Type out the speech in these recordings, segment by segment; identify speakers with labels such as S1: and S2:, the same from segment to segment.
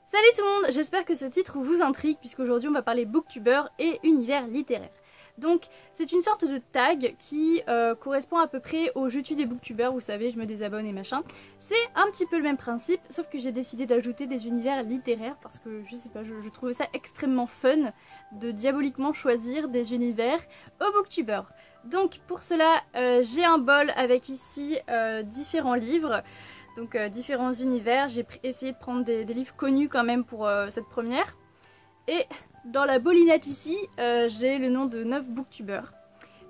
S1: Salut tout le monde, j'espère que ce titre vous intrigue puisqu'aujourd'hui on va parler booktubeur et univers littéraire. Donc c'est une sorte de tag qui correspond à peu près au je tue des booktubeurs, vous savez, je me désabonne et machin. C'est un petit peu le même principe, sauf que j'ai décidé d'ajouter des univers littéraires parce que je sais pas, je trouvais ça extrêmement fun de diaboliquement choisir des univers aux booktubeurs. Donc pour cela j'ai un bol avec ici différents livres. Donc différents univers, j'ai essayé de prendre des livres connus quand même pour cette première. Et dans la bolinette ici, j'ai le nom de 9 booktubeurs.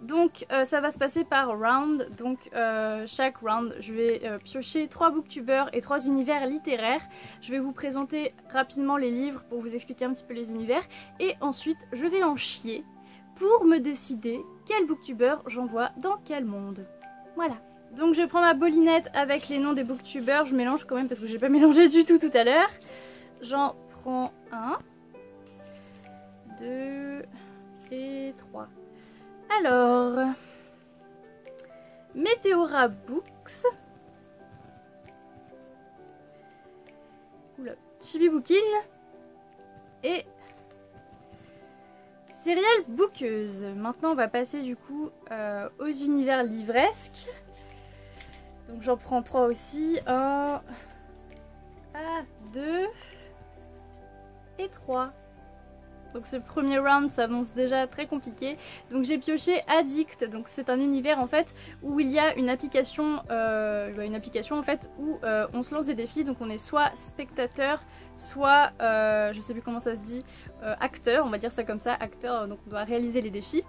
S1: Donc ça va se passer par round, donc chaque round je vais piocher 3 booktubeurs et 3 univers littéraires. Je vais vous présenter rapidement les livres pour vous expliquer un petit peu les univers. Et ensuite je vais en chier pour me décider quel booktubeur j'envoie dans quel monde. Voilà. Donc je prends ma bolinette avec les noms des booktubeurs, je mélange quand même parce que j'ai pas mélangé du tout à l'heure. J'en prends 1, 2 et 3. Alors, Meteora Books, oula, Chibi Bookin et Serial Bookeuse. Maintenant on va passer du coup aux univers livresques. Donc j'en prends 3 aussi. 1, 2 et 3. Donc ce premier round s'avance déjà très compliqué. Donc j'ai pioché Addict. Donc c'est un univers en fait où il y a une application en fait où on se lance des défis. Donc on est soit spectateur, soit je sais plus comment ça se dit, acteur, on va dire ça comme ça, acteur, donc on doit réaliser les défis.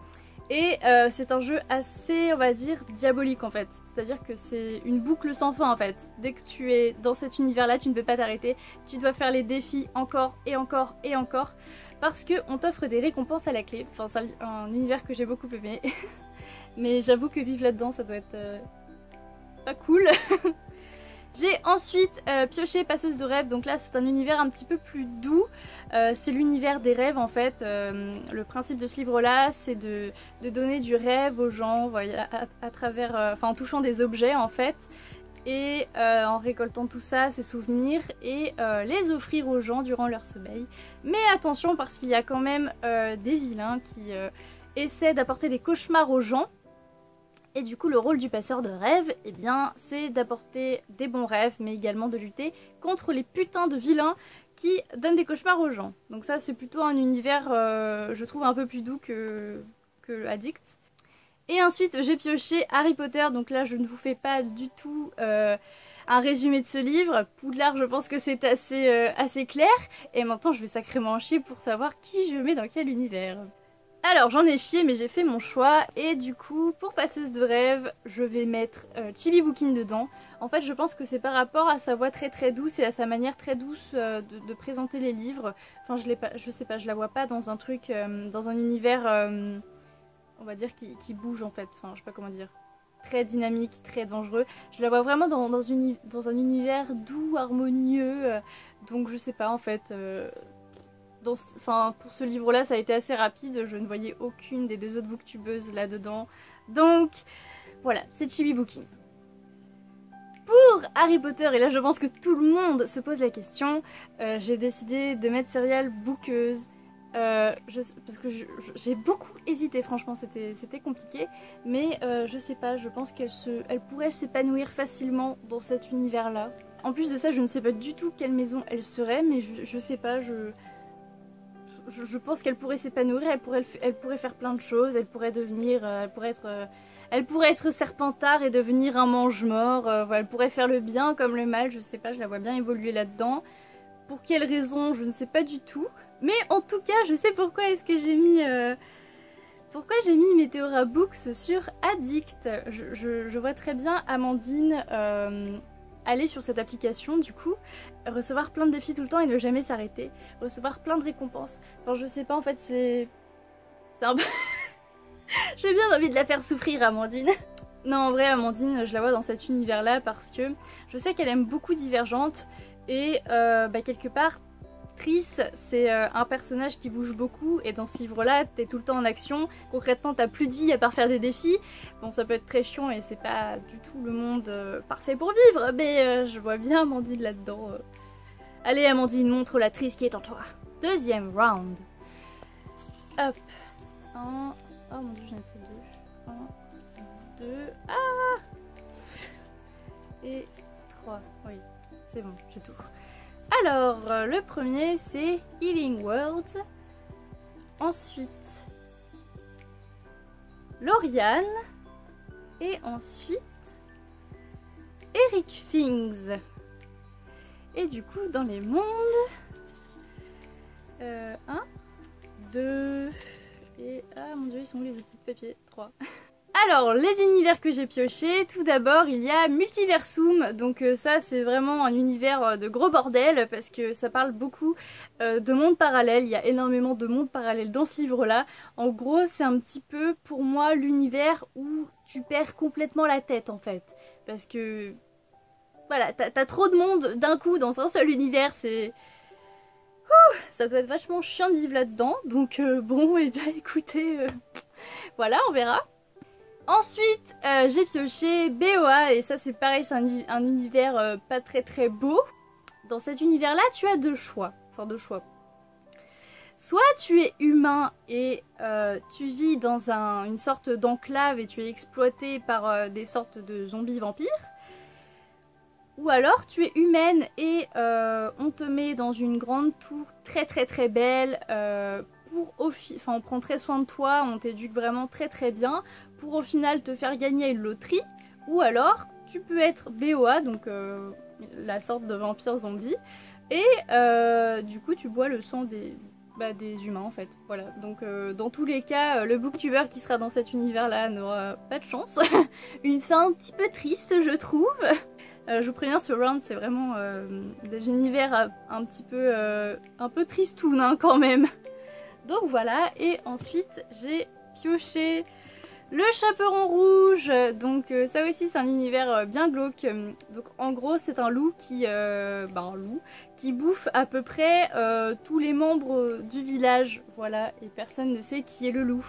S1: Et c'est un jeu assez, on va dire, diabolique en fait. C'est-à-dire que c'est une boucle sans fin en fait. Dès que tu es dans cet univers-là, tu ne peux pas t'arrêter. Tu dois faire les défis encore et encore et encore. Parce qu'on t'offre des récompenses à la clé. Enfin, c'est un univers que j'ai beaucoup aimé. Mais j'avoue que vivre là-dedans, ça doit être pas cool. J'ai ensuite pioché Passeuse de rêves, donc là c'est un univers un petit peu plus doux, c'est l'univers des rêves en fait. Le principe de ce livre là c'est de donner du rêve aux gens, voilà, à travers, en touchant des objets en fait, et en récoltant tout ça, ces souvenirs, et les offrir aux gens durant leur sommeil. Mais attention parce qu'il y a quand même des vilains qui essaient d'apporter des cauchemars aux gens. Et du coup le rôle du passeur de rêves, eh bien, c'est d'apporter des bons rêves, mais également de lutter contre les putains de vilains qui donnent des cauchemars aux gens. Donc ça c'est plutôt un univers, je trouve, un peu plus doux que Addict. Et ensuite j'ai pioché Harry Potter, donc là je ne vous fais pas du tout un résumé de ce livre. Poudlard, je pense que c'est assez clair. Et maintenant je vais sacrément en chier pour savoir qui je mets dans quel univers. Alors j'en ai chié mais j'ai fait mon choix et du coup pour Passeuse de rêve je vais mettre Chibi Bookin dedans. En fait je pense que c'est par rapport à sa voix très douce et à sa manière très douce de présenter les livres. Enfin je sais pas, je la vois pas dans un truc, dans un univers on va dire qui bouge en fait, enfin je sais pas comment dire. Très dynamique, très dangereux. Je la vois vraiment dans un univers doux, harmonieux, donc je sais pas en fait... pour ce livre là ça a été assez rapide, je ne voyais aucune des 2 autres booktubeuses là dedans, donc voilà, c'est Chibi Bookin. Pour Harry Potter, et là je pense que tout le monde se pose la question, j'ai décidé de mettre Serial Bookeuse, parce que j'ai beaucoup hésité, franchement c'était compliqué, mais je sais pas, je pense qu'elle pourrait s'épanouir facilement dans cet univers là. En plus de ça je ne sais pas du tout quelle maison elle serait, mais je sais pas, je pense qu'elle pourrait s'épanouir, elle pourrait faire plein de choses, elle pourrait devenir, elle pourrait être Serpentard et devenir un mange-mort, voilà, elle pourrait faire le bien comme le mal, je sais pas, je la vois bien évoluer là-dedans. Pour quelle raison, je ne sais pas du tout. Mais en tout cas, je sais pourquoi est-ce que j'ai mis... Meteora Books sur Addict. Je vois très bien Amandine... aller sur cette application du coup, recevoir plein de défis tout le temps et ne jamais s'arrêter, recevoir plein de récompenses. Enfin je sais pas, en fait c'est un peu... J'ai bien envie de la faire souffrir Amandine. Non en vrai Amandine je la vois dans cet univers là parce que je sais qu'elle aime beaucoup Divergente et quelque part Triss, c'est un personnage qui bouge beaucoup et dans ce livre-là, t'es tout le temps en action. Concrètement, t'as plus de vie à part faire des défis. Bon, ça peut être très chiant et c'est pas du tout le monde parfait pour vivre, mais je vois bien Amandine là-dedans. Allez Amandine, montre l'actrice qui est en toi. Deuxième round. Hop. 1. Oh mon dieu, j'en ai fait 2. 1, 2. Ah! Et 3. Oui, c'est bon, j'ai tout. Alors, le premier c'est Healing Words. Ensuite, Lauriane. Et ensuite, Eric Things. Et du coup, dans les mondes, 1, 2, et... Ah mon dieu, ils sont où les épis de papier? 3. Alors, les univers que j'ai piochés, tout d'abord, il y a Multiversum. Donc ça, c'est vraiment un univers de gros bordel, parce que ça parle beaucoup de mondes parallèles. Il y a énormément de mondes parallèles dans ce livre-là. En gros, c'est un petit peu, pour moi, l'univers où tu perds complètement la tête, en fait. Parce que... Voilà, t'as trop de monde d'un coup dans un seul univers, c'est... Ça doit être vachement chiant de vivre là-dedans, donc bon, et bien écoutez, voilà, on verra. Ensuite, j'ai pioché BOA, et ça c'est pareil, c'est un univers pas très beau. Dans cet univers-là, tu as deux choix, enfin deux choix. Soit tu es humain et tu vis dans une sorte d'enclave et tu es exploité par des sortes de zombies vampires. Ou alors tu es humaine et on te met dans une grande tour très belle enfin on prend très soin de toi, on t'éduque vraiment très bien pour au final te faire gagner une loterie. Ou alors tu peux être BOA, donc la sorte de vampire zombie, et du coup tu bois le sang des humains en fait. Voilà, donc dans tous les cas, le booktuber qui sera dans cet univers là n'aura pas de chance. Une fin un petit peu triste je trouve. Je vous préviens, ce round c'est vraiment des univers un peu tristoun hein, quand même. Donc voilà, et ensuite j'ai pioché le chaperon rouge. Donc ça aussi c'est un univers bien glauque. Donc en gros c'est un loup qui bouffe à peu près tous les membres du village. Voilà, et personne ne sait qui est le loup.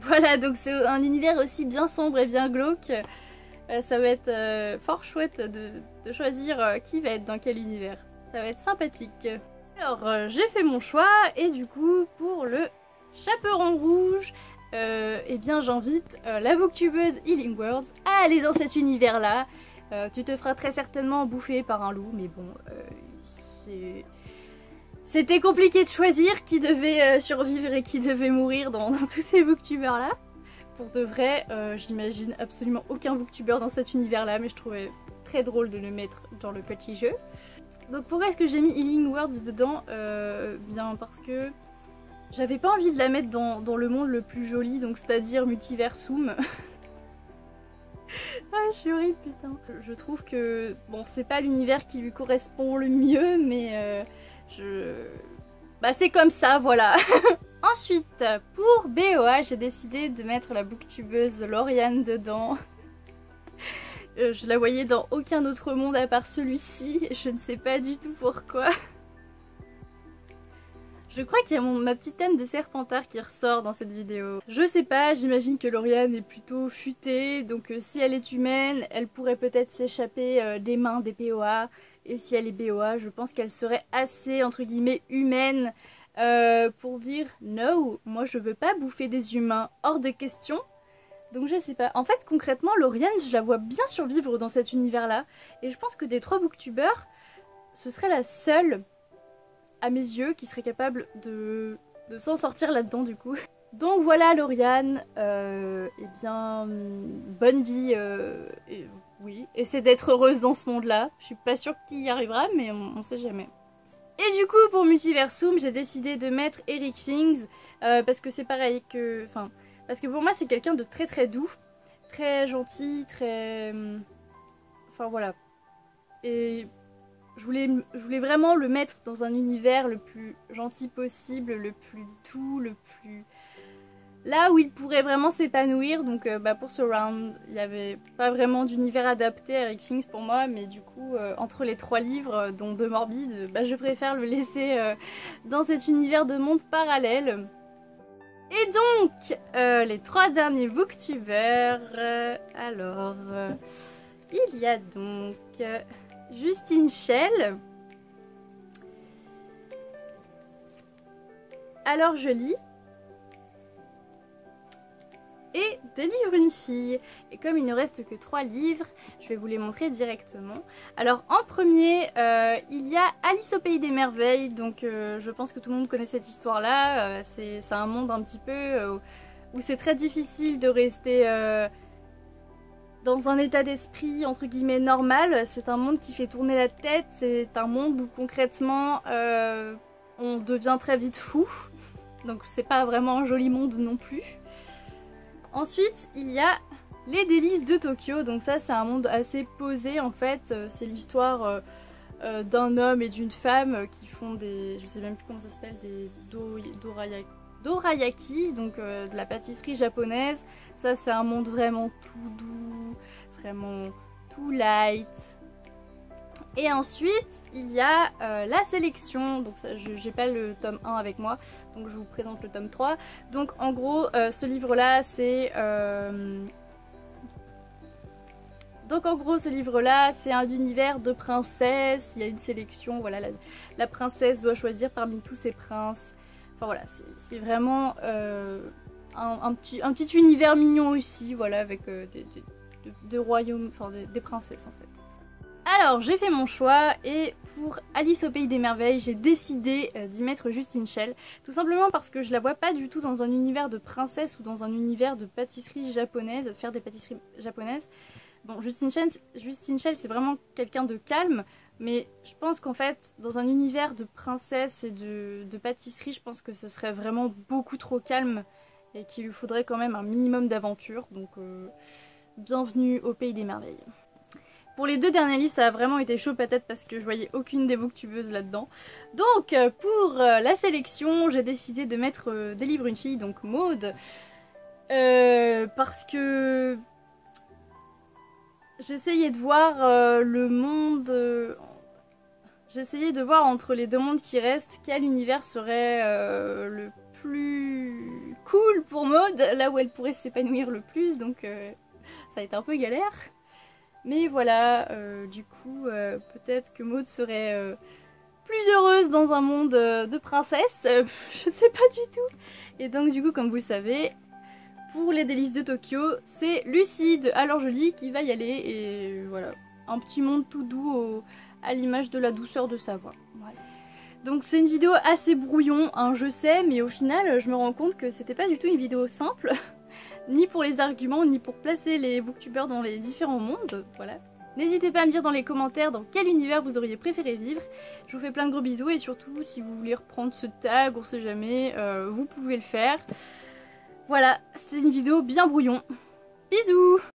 S1: Voilà, donc c'est un univers aussi bien sombre et bien glauque. Ça va être fort chouette de choisir qui va être dans quel univers. Ça va être sympathique. Alors j'ai fait mon choix et du coup pour le chaperon rouge, eh bien j'invite la booktubeuse Healing Words à aller dans cet univers là. Tu te feras très certainement bouffer par un loup, mais bon, c'était compliqué de choisir qui devait survivre et qui devait mourir dans tous ces booktubers là. Pour de vrai, j'imagine absolument aucun booktuber dans cet univers là, mais je trouvais très drôle de le mettre dans le petit jeu. Donc pourquoi est-ce que j'ai mis Healing Words dedans? Bien parce que j'avais pas envie de la mettre dans le monde le plus joli, donc c'est-à-dire Multiversum. Ah, je suis horrible, putain. Je trouve que, bon, c'est pas l'univers qui lui correspond le mieux, mais bah c'est comme ça, voilà. Ensuite, pour BOA, j'ai décidé de mettre la booktubeuse Lauriane dedans. Je la voyais dans aucun autre monde à part celui-ci, je ne sais pas du tout pourquoi. Je crois qu'il y a ma petite thème de Serpentard qui ressort dans cette vidéo. Je sais pas, j'imagine que Lauriane est plutôt futée, donc si elle est humaine, elle pourrait peut-être s'échapper des mains des BOA. Et si elle est BOA, je pense qu'elle serait assez, entre guillemets, humaine pour dire « No, moi je veux pas bouffer des humains, hors de question ». Donc je sais pas. En fait, concrètement, Lauriane, je la vois bien survivre dans cet univers-là. Et je pense que des 3 booktubers, ce serait la seule, à mes yeux, qui serait capable de s'en sortir là-dedans du coup. Donc voilà Lauriane, eh bien, bonne vie, oui, essaie d'être heureuse dans ce monde-là. Je suis pas sûre que tu y arriveras, mais on sait jamais. Et du coup, pour Multiversum, j'ai décidé de mettre Eric Things, parce que c'est pareil que... Enfin, parce que pour moi, c'est quelqu'un de très doux, très gentil, très... Enfin voilà. Et je voulais vraiment le mettre dans un univers le plus gentil possible, le plus doux, le plus... Là où il pourrait vraiment s'épanouir. Donc pour ce round, il n'y avait pas vraiment d'univers adapté à Eric Things pour moi, mais du coup, entre les 3 livres, dont 2 morbides, je préfère le laisser dans cet univers de monde parallèle. Et donc, les 3 derniers booktubers, alors, il y a donc Justine Schell, Alors je lis et Délivre une fille. Et comme il ne reste que 3 livres, je vais vous les montrer directement. Alors en premier, il y a Alice au pays des merveilles. Donc je pense que tout le monde connaît cette histoire là. C'est un monde un petit peu où c'est très difficile de rester dans un état d'esprit entre guillemets normal. C'est un monde qui fait tourner la tête. C'est un monde où concrètement on devient très vite fou. Donc c'est pas vraiment un joli monde non plus. Ensuite, il y a Les délices de Tokyo. Donc ça, c'est un monde assez posé en fait. C'est l'histoire d'un homme et d'une femme qui font des... je sais même plus comment ça s'appelle, des dorayaki, donc de la pâtisserie japonaise. Ça, c'est un monde vraiment tout doux, vraiment tout light. Et ensuite, il y a la sélection, donc j'ai pas le tome 1 avec moi, donc je vous présente le tome 3. Donc en gros, ce livre-là, c'est... c'est un univers de princesse, il y a une sélection, voilà, la princesse doit choisir parmi tous ses princes. Enfin voilà, c'est vraiment un petit univers mignon aussi, voilà, avec des royaumes, enfin des princesses en fait. Alors j'ai fait mon choix et pour Alice au pays des merveilles j'ai décidé d'y mettre Justine Shell. Tout simplement parce que je la vois pas du tout dans un univers de princesse ou dans un univers de pâtisserie japonaise, faire des pâtisseries japonaises. Bon, Justine Shell c'est vraiment quelqu'un de calme, mais je pense qu'en fait dans un univers de princesse et de pâtisserie, je pense que ce serait vraiment beaucoup trop calme et qu'il lui faudrait quand même un minimum d'aventure. Donc bienvenue au pays des merveilles. Pour les 2 derniers livres, ça a vraiment été chaud patate parce que je voyais aucune des booktubeuses là-dedans. Donc pour la sélection, j'ai décidé de mettre Délivre une fille, donc Maud. Parce que j'essayais de voir le monde... j'essayais de voir entre les 2 mondes qui restent, quel univers serait le plus cool pour Maud, là où elle pourrait s'épanouir le plus, donc ça a été un peu galère. Mais voilà, du coup, peut-être que Maud serait plus heureuse dans un monde de princesse, je sais pas du tout. Et donc du coup, comme vous le savez, pour les délices de Tokyo, c'est Lucie de Alors je lis qui va y aller. Et voilà, un petit monde tout doux à l'image de la douceur de sa voix. Voilà. Donc c'est une vidéo assez brouillon, hein, je sais, mais au final, je me rends compte que c'était pas du tout une vidéo simple. Ni pour les arguments, ni pour placer les booktubeurs dans les différents mondes, voilà. N'hésitez pas à me dire dans les commentaires dans quel univers vous auriez préféré vivre. Je vous fais plein de gros bisous et surtout, si vous voulez reprendre ce tag, on sait jamais, vous pouvez le faire. Voilà, c'était une vidéo bien brouillon. Bisous!